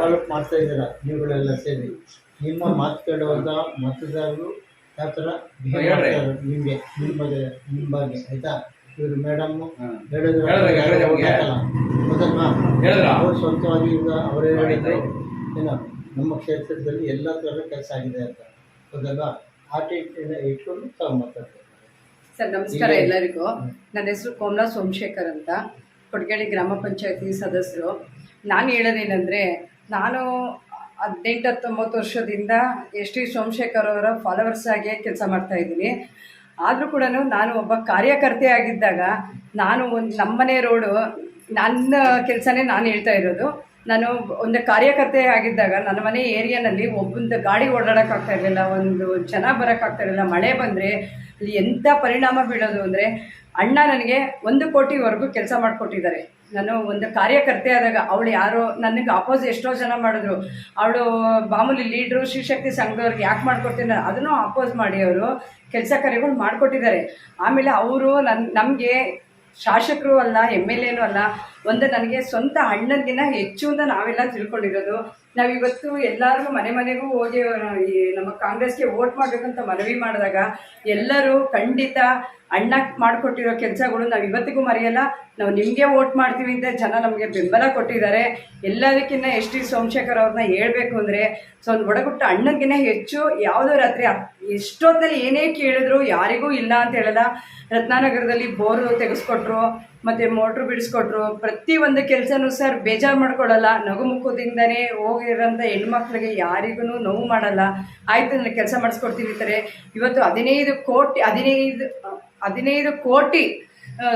Develop ಮಾಡ್ತಾ ಇದ್ದೀರಾ ನೀವುಗಳೆಲ್ಲ ಸೇರಿ. ನಿಮ್ಮ ಮಾತು ಕೇಳುವಂಥ ಮತದಾರರು ಯಾವ ಥರ ಬಿಹೇವ್ ಮಾಡ್ತಾರೆ ನಿಮಗೆ, ನಿಮ್ಮ ಬಗ್ಗೆ ಆಯಿತಾ. ಇವರು ಮೇಡಮ್ ಹೇಳಿದ್ರು ಅವ್ರು ಸ್ವಂತವಾಗಿ ಈಗ ಅವರೇ ಹೇಳಿದ್ರು ಏನೋ ನಮ್ಮ ಕ್ಷೇತ್ರದಲ್ಲಿ ಎಲ್ಲ ಥರ ಕೆಲಸ ಆಗಿದೆ ಅಂತ ಹೌದಲ್ವಾ. ಇಟ್ಕೊಂಡು ತಾವು ಮಾತಾಡ್ತಾರೆ. ಸರ್ ನಮಸ್ಕಾರ ಎಲ್ಲರಿಗೂ. ನನ್ನ ಹೆಸರು ಕೋಮಲಾ ಸೋಮಶೇಖರ್ ಅಂತ, ಕೊಡಗೇಳಿ ಗ್ರಾಮ ಪಂಚಾಯತಿ ಸದಸ್ಯರು. ನಾನು ಹೇಳೋದೇನೆಂದರೆ, ನಾನು 18-19 ವರ್ಷದಿಂದ ಎಸ್ ಟಿ ಸೋಮಶೇಖರ್ ಅವರ ಫಾಲೋವರ್ಸ್ ಆಗಿ ಕೆಲಸ ಮಾಡ್ತಾಯಿದ್ದೀನಿ. ಆದರೂ ಕೂಡ ನಾನು ಒಬ್ಬ ಕಾರ್ಯಕರ್ತೆ ಆಗಿದ್ದಾಗ ನಾನು ನಮ್ಮನೆ ರೋಡು ನನ್ನ ಕೆಲಸನೇ ನಾನು ಹೇಳ್ತಾ ಇರೋದು. ನಾನು ಒಂದು ಕಾರ್ಯಕರ್ತೆ ಆಗಿದ್ದಾಗ ನನ್ನ ಮನೆ ಏರಿಯಾನಲ್ಲಿ ಒಬ್ಬೊಂದು ಗಾಡಿ ಓಡಾಡೋಕ್ಕಾಗ್ತಾ ಇರಲಿಲ್ಲ, ಒಂದು ಜನ ಬರೋಕ್ಕಾಗ್ತಾ ಇರಲಿಲ್ಲ. ಮಳೆ ಬಂದರೆ ಅಲ್ಲಿ ಎಂಥ ಪರಿಣಾಮ ಬೀಳೋದು ಅಂದರೆ, ಅಣ್ಣ ನನಗೆ 1 ಕೋಟಿವರೆಗೂ ಕೆಲಸ ಮಾಡಿಕೊಟ್ಟಿದ್ದಾರೆ. ನಾನು ಒಂದು ಕಾರ್ಯಕರ್ತೆ ಆದಾಗ ಅವಳು ಯಾರೋ ನನಗೆ ಅಪೋಸ್ ಎಷ್ಟೋ ಜನ ಮಾಡಿದ್ರು. ಅವಳು ಮಾಮೂಲಿ ಲೀಡ್ರು ಶಿವಶಕ್ತಿ ಸಂಘದವ್ರಿಗೆ ಯಾಕೆ ಮಾಡ್ಕೊಡ್ತೀನಿ ಅದನ್ನು ಅಪೋಸ್ ಮಾಡಿ ಅವರು ಕೆಲಸ ಕಾರ್ಯಗಳು ಮಾಡಿಕೊಟ್ಟಿದ್ದಾರೆ. ಆಮೇಲೆ ಅವರು ನಮಗೆ ಶಾಸಕರು ಅಲ್ಲ, MLA ಅಲ್ಲ, ಒಂದು ನನಗೆ ಸ್ವಂತ ಅಣ್ಣನಿಗಿಂತ ಹೆಚ್ಚು ಅಂತ ನಾವೆಲ್ಲ ತಿಳ್ಕೊಂಡಿರೋದು. ನಾವಿವತ್ತು ಎಲ್ಲರಿಗೂ ಮನೆಗೂ ಹೋಗಿ ಈ ನಮ್ಮ ಕಾಂಗ್ರೆಸ್ಗೆ ವೋಟ್ ಮಾಡಬೇಕಂತ ಮನವಿ ಮಾಡಿದಾಗ ಎಲ್ಲರೂ ಖಂಡಿತ ಅಣ್ಣ ಮಾಡಿಕೊಟ್ಟಿರೋ ಕೆಲಸಗಳು ನಾವು ಇವತ್ತಿಗೂ ಮರೆಯಲ್ಲ. ನಾವು ನಿಮಗೆ ವೋಟ್ ಮಾಡ್ತೀವಿ ಅಂತ ಜನ ನಮಗೆ ಬೆಂಬಲ ಕೊಟ್ಟಿದ್ದಾರೆ. ಎಲ್ಲದಕ್ಕಿಂತ ಎಸ್ ಟಿ ಸೋಮಶೇಖರ್ ಅವ್ರನ್ನ ಹೇಳಬೇಕು ಅಂದರೆ, ಒಂದು ಒಡಗುಟ್ಟ ಅಣ್ಣನಿಗಿಂತ ಹೆಚ್ಚು ಯಾವುದೋ ರಾತ್ರಿ ಎಷ್ಟೊತ್ತಲ್ಲಿ ಏನೇ ಕೇಳಿದ್ರು ಯಾರಿಗೂ ಇಲ್ಲ ಅಂತ ಹೇಳಲ್ಲ. ರತ್ನಾನಗರದಲ್ಲಿ ಬೋರು ತೆಗೆಸ್ಕೊಟ್ರು, ಮತ್ತು ಮೋಟ್ರು ಬಿಡಿಸ್ಕೊಟ್ರು. ಪ್ರತಿಯೊಂದು ಕೆಲಸನೂ ಸರ್ ಬೇಜಾರು ಮಾಡ್ಕೊಳ್ಳಲ್ಲ, ನಗುಮುಖದಿಂದನೇ ಹೋಗಿರೋಂಥ ಹೆಣ್ಮಕ್ಳಿಗೆ ಯಾರಿಗೂ ನೋವು ಮಾಡಲ್ಲ. ಆಯಿತು ನಾನು ಕೆಲಸ ಮಾಡಿಸ್ಕೊಡ್ತೀನಿ ಅಂತಾರೆ. ಇವತ್ತು 15 ಕೋಟಿ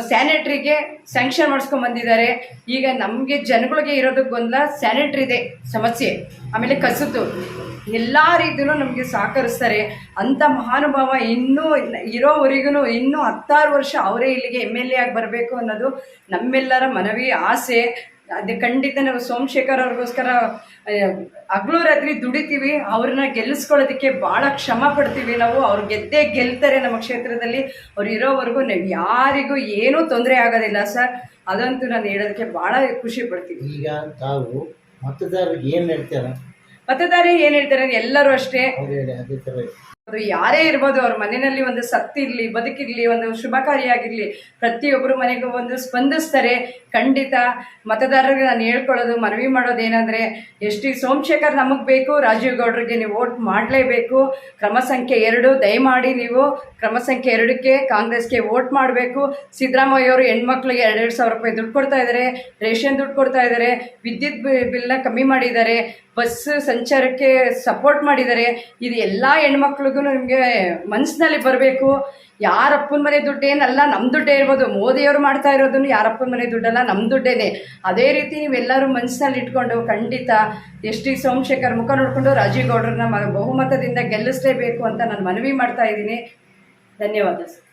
ಸ್ಯಾನಿಟ್ರಿಗೆ ಸ್ಯಾಂಕ್ಷನ್ ಮಾಡಿಸ್ಕೊಂಡ್ಬಂದಿದ್ದಾರೆ. ಈಗ ನಮಗೆ ಜನಗಳಿಗೆ ಇರೋದಕ್ಕೆ ಗೊಂದಲ ಸ್ಯಾನಿಟ್ರಿದೆ ಸಮಸ್ಯೆ, ಆಮೇಲೆ ಕಸದ್ದು ಎಲ್ಲ ರೀತಿಯೂ ನಮಗೆ ಸಹಕರಿಸ್ತಾರೆ. ಅಂಥ ಮಹಾನುಭಾವ ಇನ್ನೂ ಇರೋವರೆಗೂ ಇನ್ನೂ 16 ವರ್ಷ ಅವರೇ ಇಲ್ಲಿಗೆ MLA ಆಗಿ ಬರಬೇಕು ಅನ್ನೋದು ನಮ್ಮೆಲ್ಲರ ಮನವಿ, ಆಸೆ. ಅದು ಖಂಡಿತ ನಾವು ಸೋಮಶೇಖರ್ ಅವ್ರಿಗೋಸ್ಕರ ಹಗಲು ರಾತ್ರಿ ದುಡಿತೀವಿ. ಅವ್ರನ್ನ ಗೆಲ್ಲಿಸ್ಕೊಳ್ಳೋದಕ್ಕೆ ಭಾಳ ಶ್ರಮ ಪಡ್ತೀವಿ ನಾವು. ಅವ್ರು ಗೆದ್ದೇ ಗೆಲ್ತಾರೆ ನಮ್ಮ ಕ್ಷೇತ್ರದಲ್ಲಿ. ಅವ್ರು ಇರೋವರೆಗೂ ನಾವು ಯಾರಿಗೂ ಏನೂ ತೊಂದರೆ ಆಗೋದಿಲ್ಲ ಸರ್. ಅದಂತೂ ನಾನು ಹೇಳೋದಕ್ಕೆ ಭಾಳ ಖುಷಿ ಪಡ್ತೀವಿ. ಈಗ ತಾವು ಮತದಾರರಿಗೆ ಏನು ಹೇಳ್ತೀರಾ? ಮತದಾರರು ಏನು ಹೇಳ್ತಾರೆ, ಎಲ್ಲರೂ ಅಷ್ಟೇ, ಅದು ಯಾರೇ ಇರ್ಬೋದು, ಅವ್ರ ಮನೆಯಲ್ಲಿ ಒಂದು ಸತ್ತಿರಲಿ ಬದುಕಿರಲಿ, ಒಂದು ಶುಭ ಕಾರ್ಯ ಆಗಿರಲಿ, ಪ್ರತಿಯೊಬ್ಬರು ಮನೆಗೂ ಒಂದು ಸ್ಪಂದಿಸ್ತಾರೆ. ಖಂಡಿತ ಮತದಾರರಿಗೆ ನಾನು ಹೇಳ್ಕೊಳ್ಳೋದು ಮನವಿ ಮಾಡೋದೇನೆಂದರೆ, ಎಸ್ ಟಿ ಸೋಮಶೇಖರ್ ನಮಗೆ ಬೇಕು, ರಾಜೀವ್ ಗೌಡ್ರಿಗೆ ನೀವು ವೋಟ್ ಮಾಡಲೇಬೇಕು. ಕ್ರಮ ಸಂಖ್ಯೆ 2 ದಯಮಾಡಿ ನೀವು ಕ್ರಮ ಸಂಖ್ಯೆ 2ಕ್ಕೆ ಕಾಂಗ್ರೆಸ್ಗೆ ವೋಟ್ ಮಾಡಬೇಕು. ಸಿದ್ದರಾಮಯ್ಯವರು ಹೆಣ್ಮಕ್ಳಿಗೆ 2,000 ರೂಪಾಯಿ ದುಡ್ಡು ಕೊಡ್ತಾ ಇದ್ದಾರೆ, ರೇಷನ್ ದುಡ್ಡು ಕೊಡ್ತಾ ಇದ್ದಾರೆ, ವಿದ್ಯುತ್ ಬಿಲ್ನ ಕಮ್ಮಿ ಮಾಡಿದ್ದಾರೆ, ಬಸ್ ಸಂಚಾರಕ್ಕೆ ಸಪೋರ್ಟ್ ಮಾಡಿದ್ದಾರೆ. ಇದು ಎಲ್ಲ ಹೆಣ್ಮಕ್ಳಿಗೂ ನಿಮಗೆ ಮನಸ್ಸಿನಲ್ಲಿ ಬರಬೇಕು. ಯಾರಪ್ಪನ ಮನೆ ದುಡ್ಡೇನಲ್ಲ, ನಮ್ಮ ದುಡ್ಡೇ ಇರ್ಬೋದು. ಮೋದಿಯವರು ಮಾಡ್ತಾ ಇರೋದನ್ನು ಯಾರಪ್ಪನ ಮನೆ ದುಡ್ಡಲ್ಲ, ನಮ್ಮ ದುಡ್ಡೇನೆ. ಅದೇ ರೀತಿ ನೀವೆಲ್ಲರೂ ಮನಸ್ಸಿನಲ್ಲಿ ಇಟ್ಕೊಂಡು ಖಂಡಿತ ಎಸ್ ಟಿ ಸೋಮಶೇಖರ್ ಮುಖ ನೋಡಿಕೊಂಡು ರಾಜೀವ್ ಗೌಡ್ರನ್ನ ಬಹುಮತದಿಂದ ಗೆಲ್ಲಿಸಲೇಬೇಕು ಅಂತ ನಾನು ಮನವಿ ಮಾಡ್ತಾ ಇದ್ದೀನಿ. ಧನ್ಯವಾದ ಸರ್.